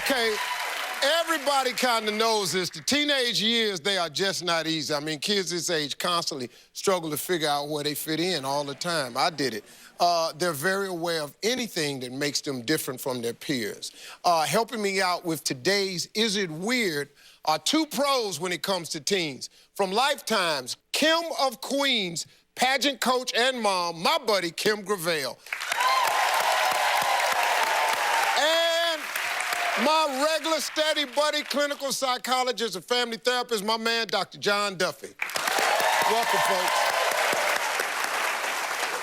Okay, everybody kind of knows this. The teenage years, they are just not easy. I mean, kids this age constantly struggle to figure out where they fit in all the time. I did it. They're very aware of anything that makes them different from their peers. Helping me out with today's Is It Weird are two pros when it comes to teens. From Lifetime's Kim of Queens, pageant coach and mom, my buddy Kim Gravel. And my regular steady buddy, clinical psychologist and family therapist, my man, Dr. John Duffy. Welcome, folks.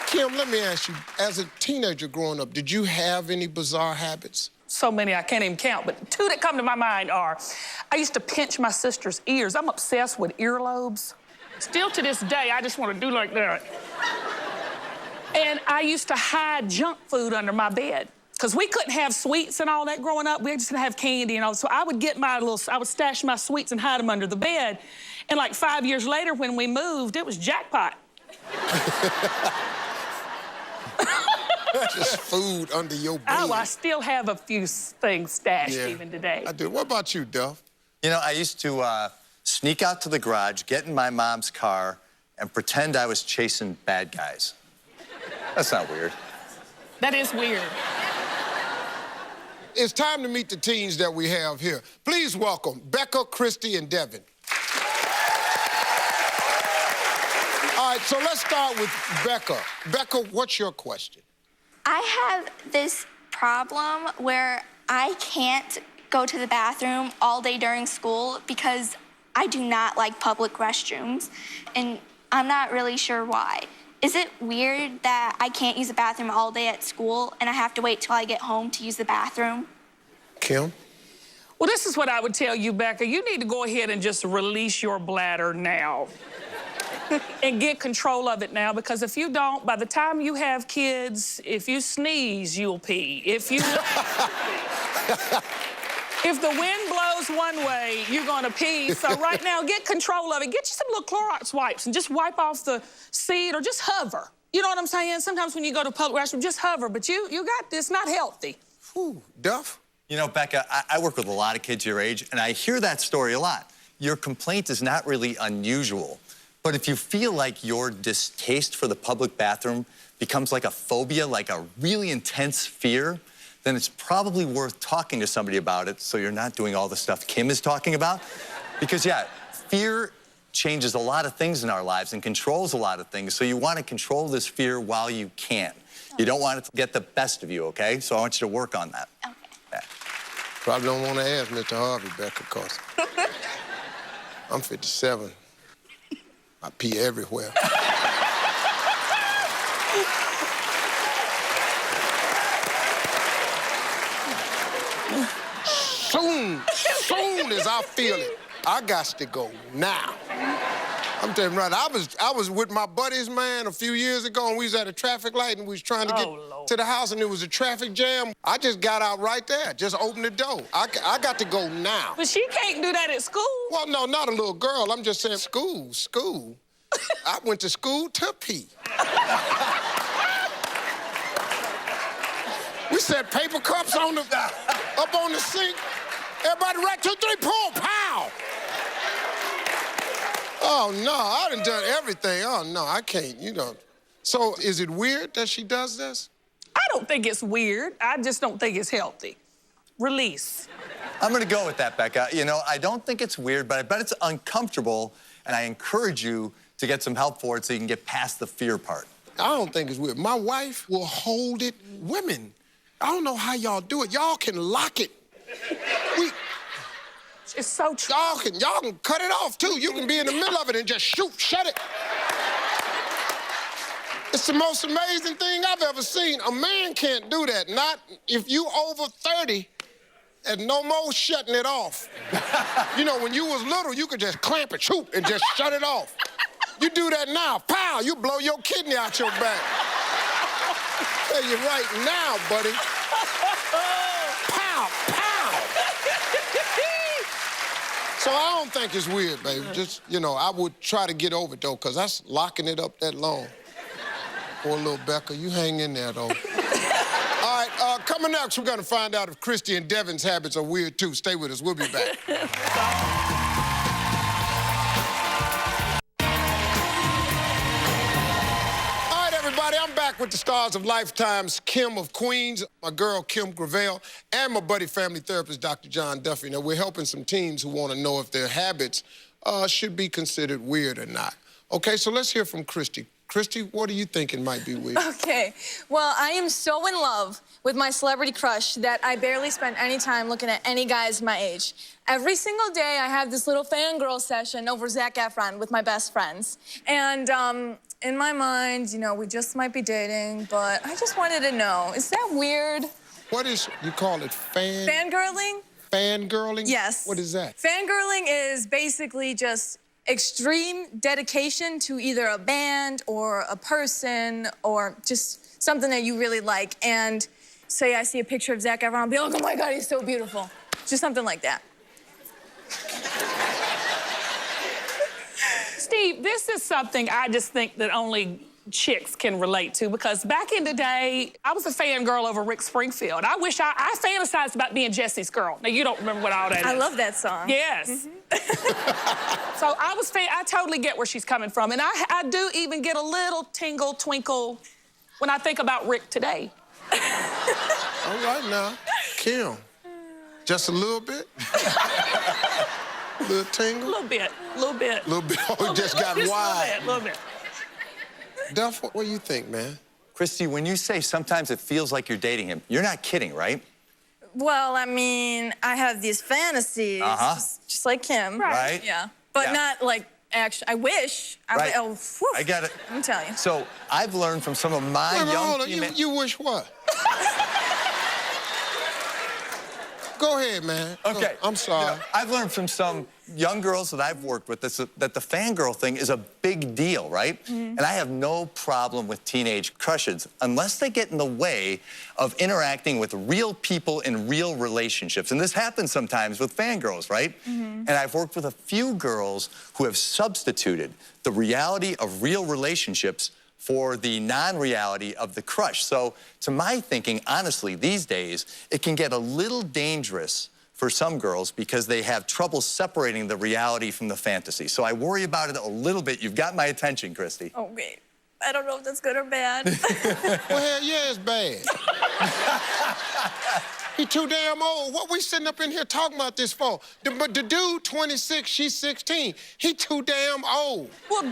Kim, let me ask you, as a teenager growing up, did you have any bizarre habits? So many I can't even count, but two that come to my mind are, I used to pinch my sister's ears. I'm obsessed with earlobes. Still to this day, I just want to do like that. And I used to hide junk food under my bed, because we couldn't have sweets and all that growing up. We just didn't have candy and all. So I would get I would stash my sweets and hide them under the bed. And like 5 years later, when we moved, it was jackpot. Just food under your bed. Oh, I still have a few things stashed even today. I do. What about you, Duff? You know, I used to sneak out to the garage, get in my mom's car, and pretend I was chasing bad guys. That's not weird. That is weird. It's time to meet the teens that we have here. Please welcome Becca, Christy, and Devin. All right, so let's start with Becca. Becca, what's your question? I have this problem where I can't go to the bathroom all day during school because I do not like public restrooms, and I'm not really sure why. Is it weird that I can't use the bathroom all day at school and I have to wait till I get home to use the bathroom? Kim? Well, this is what I would tell you, Becca. You need to go ahead and just release your bladder now. And get control of it now, because if you don't, by the time you have kids, if you sneeze, you'll pee. If the wind blows one way, you're gonna pee. So right now, get control of it. Get you some little Clorox wipes and just wipe off the seat, or just hover. You know what I'm saying? Sometimes when you go to public restroom, just hover, but you got this, not healthy. Ooh, Duff? You know, Becca, I work with a lot of kids your age, and I hear that story a lot. Your complaint is not really unusual. But if you feel like your distaste for the public bathroom becomes like a phobia, like a really intense fear, then it's probably worth talking to somebody about it so you're not doing all the stuff Kim is talking about. Because, yeah, fear changes a lot of things in our lives and controls a lot of things, so you want to control this fear while you can. You don't want it to get the best of you, okay? So I want you to work on that. Okay. Yeah. Probably don't want to ask Mr. Harvey, Becca, because I'm 57. I pee everywhere. Soon as I feel it, I got to go now. I'm telling you right, I was with my buddies, man, a few years ago, and we was at a traffic light, and we was trying to get to the house, and there was a traffic jam. I just got out right there, just opened the door. I got to go now. But she can't do that at school. Well, no, not a little girl. I'm just saying school. I went to school to pee. We set paper cups up on the sink. Everybody, right, 2, 3, pull, pow! Oh, no, I done everything. Oh, no, I can't, you know. So is it weird that she does this? I don't think it's weird. I just don't think it's healthy. Release. I'm gonna go with that, Becca. You know, I don't think it's weird, but I bet it's uncomfortable, and I encourage you to get some help for it so you can get past the fear part. I don't think it's weird. My wife will hold it. Women, I don't know how y'all do it. Y'all can lock it. It's so true. Y'all can cut it off, too. You can be in the middle of it and just shut it. It's the most amazing thing I've ever seen. A man can't do that. Not if you over 30 and no more shutting it off. You know, when you was little, you could just clamp it, shoot, and just shut it off. You do that now, pow, you blow your kidney out your back. Tell you right now, buddy. Pow, pow. So I don't think it's weird, baby. Just, you know, I would try to get over it, though, because that's locking it up that long. Poor little Becca, you hang in there, though. All right, Coming next, we're going to find out if Christy and Devin's habits are weird, too. Stay with us. We'll be back. All right, everybody, I'm back with the stars of Lifetime's Kim of Queens, my girl Kim Gravel, and my buddy family therapist, Dr. John Duffy. Now, we're helping some teens who want to know if their habits should be considered weird or not. Okay, so let's hear from Christy. Christy, what do you think it might be weird? Okay, well, I am so in love with my celebrity crush that I barely spend any time looking at any guys my age. Every single day, I have this little fangirl session over Zac Efron with my best friends. And in my mind, you know, we just might be dating, but I just wanted to know, is that weird? What is, you call it Fangirling? Fangirling? Yes. What is that? Fangirling is basically just extreme dedication to either a band or a person or just something that you really like. And say I see a picture of Zac Efron, I'll be like, oh my God, he's so beautiful. Just something like that. Steve, this is something I just think that only chicks can relate to, because back in the day, I was a fangirl over Rick Springfield. I wish I fantasized about being Jesse's girl. Now, you don't remember what all that is. I love that song. Yes. So I totally get where she's coming from. And I do even get a little tingle, twinkle when I think about Rick today. All right now, Kim, just a little bit? A little tingle? A little bit, a little bit. A little bit, oh, it just got wide. A little bit. Duff, what do you think, man? Christy, when you say sometimes it feels like you're dating him, you're not kidding, right? Well, I mean, I have these fantasies, just like him. Right. Yeah, but Yeah. not like actually. I wish. Right. Oh, whew. I get it. I'm telling you. So I've learned from some of my Wait a minute, young hold on. teammates. You wish what? Go ahead, man. Okay. I'm sorry. You know, I've learned from some young girls that I've worked with that the fangirl thing is a big deal, right? And I have no problem with teenage crushes unless they get in the way of interacting with real people in real relationships. And this happens sometimes with fangirls, right? And I've worked with a few girls who have substituted the reality of real relationships for the non-reality of the crush. So to my thinking, honestly, these days, it can get a little dangerous for some girls because they have trouble separating the reality from the fantasy. So I worry about it a little bit. You've got my attention, Christy. Okay. I don't know if that's good or bad. Well, hell yeah, it's bad. He too damn old. What we sitting up in here talking about this for? But the dude, 26, she's 16. He too damn old. Well,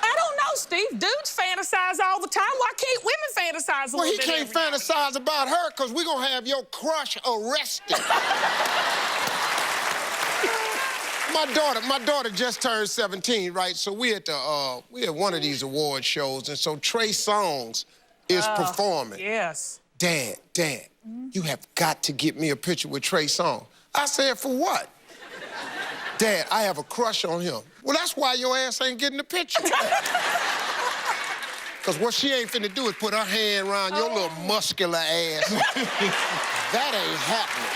I don't know, Steve. Dudes fantasize all the time. Why can't women fantasize a Well, little he bit? can't fantasize about her because we're going to have your crush arrested. My daughter just turned 17, right? So we at one of these award shows, and so Trey Songz is performing. Yes. Dad, you have got to get me a picture with Trey Songz. I said, for what? Dad, I have a crush on him. Well, that's why your ass ain't getting the picture. Because what she ain't finna do is put her hand around your little muscular ass. That ain't happening.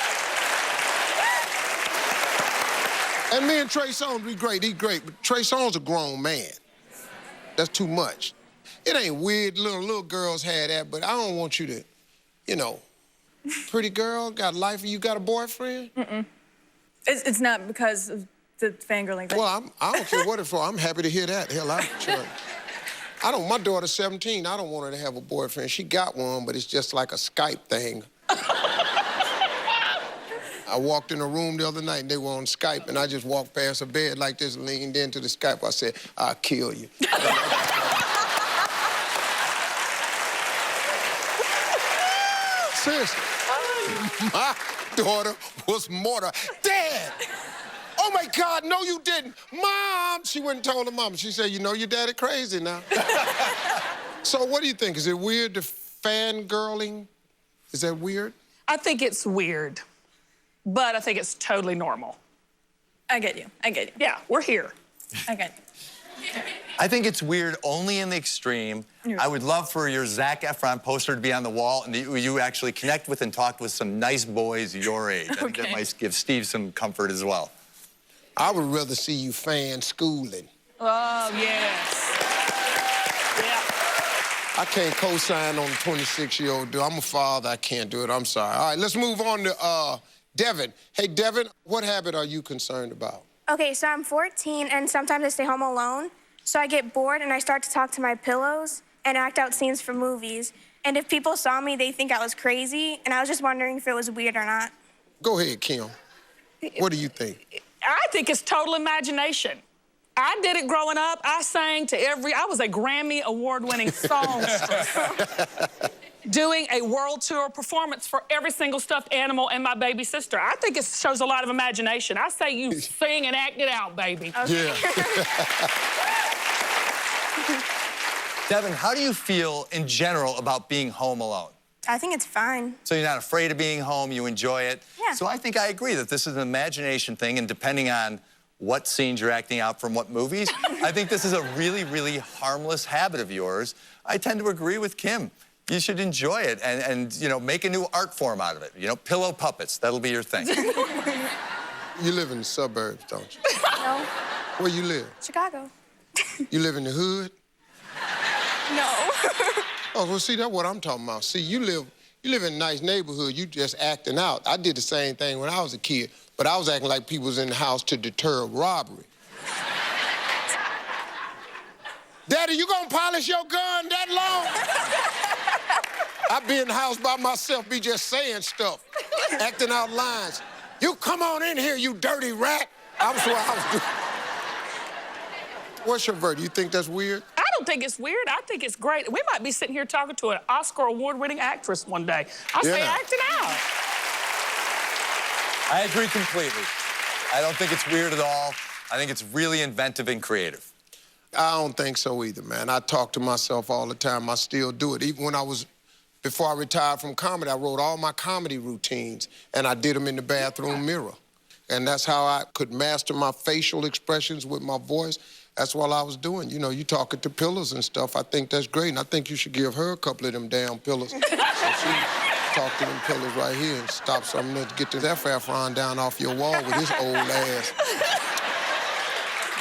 And me and Trey Songz, we great, he great, but Trey Songz a grown man. That's too much. It ain't weird, little girls had that, but I don't want you to, you know, pretty girl, got a life, you got a boyfriend? It's not because of the fangirling thing. Well, I don't care what it's for. I'm happy to hear that. Hell, my daughter's 17. I don't want her to have a boyfriend. She got one, but it's just like a Skype thing. I walked in a room the other night, and they were on Skype, and I just walked past her bed like this, leaned into the Skype. I said, I'll kill you. Seriously. My daughter was mortal. Dad! Oh, my God, no, you didn't. Mom! She went and told her mama. She said, you know your daddy crazy now. So what do you think? Is it weird, the fangirling? Is that weird? I think it's weird, but I think it's totally normal. I get you. Yeah, we're here. I get you. I think it's weird only in the extreme. I would love for your Zac Efron poster to be on the wall and you actually connect with and talk with some nice boys your age. I think that might give Steve some comfort as well. I would rather see you fan schooling. Oh, yes. Yeah. I can't co-sign on a 26-year-old dude. I'm a father. I can't do it. I'm sorry. All right, let's move on to Devin. Hey, Devin, what habit are you concerned about? Okay, so I'm 14, and sometimes I stay home alone. So I get bored, and I start to talk to my pillows and act out scenes from movies. And if people saw me, they think I was crazy, and I was just wondering if it was weird or not. Go ahead, Kim. What do you think? I think it's total imagination. I did it growing up. I sang to I was a Grammy award-winning songstress. Doing a world tour performance for every single stuffed animal and my baby sister. I think it shows a lot of imagination. I say you sing and act it out, baby. Okay. Yeah. Devin, how do you feel in general about being home alone? I think it's fine. So you're not afraid of being home, you enjoy it? Yeah. So I think I agree that this is an imagination thing, and depending on what scenes you're acting out from what movies, I think this is a really, really harmless habit of yours. I tend to agree with Kim. You should enjoy it and you know, make a new art form out of it. You know, pillow puppets, that'll be your thing. You live in the suburbs, don't you? No. Where you live? Chicago. You live in the hood? No. Oh, well, see, that's what I'm talking about. See, you live in a nice neighborhood, you just acting out. I did the same thing when I was a kid, but I was acting like people was in the house to deter robbery. Daddy, you gonna polish your gun that long? I be in the house by myself, be just saying stuff, acting out lines. You come on in here, you dirty rat. That's what I was doing. What's your verdict? You think that's weird? I don't think it's weird. I think it's great. We might be sitting here talking to an Oscar award-winning actress one day. I say act it out. I agree completely. I don't think it's weird at all. I think it's really inventive and creative. I don't think so either, man. I talk to myself all the time. I still do it. Even when before I retired from comedy, I wrote all my comedy routines, and I did them in the bathroom mirror. And that's how I could master my facial expressions with my voice. That's what I was doing. You know, you talking to pillows and stuff. I think that's great, and I think you should give her a couple of them damn pillows. So she talk to them pillows right here and stop something to get this F-Afron down off your wall with his old ass.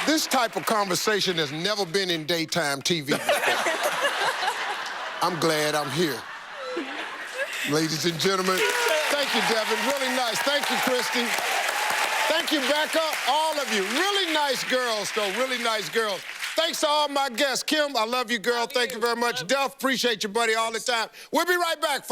This type of conversation has never been in daytime TV before. I'm glad I'm here. Ladies and gentlemen, thank you, Devin. Really nice. Thank you, Christy. Thank you, Becca, all of you. Really nice girls, though, really nice girls. Thanks to all my guests. Kim, I love you, girl. Thank you very much. Duff, appreciate you, buddy, all the time. We'll be right back, folks.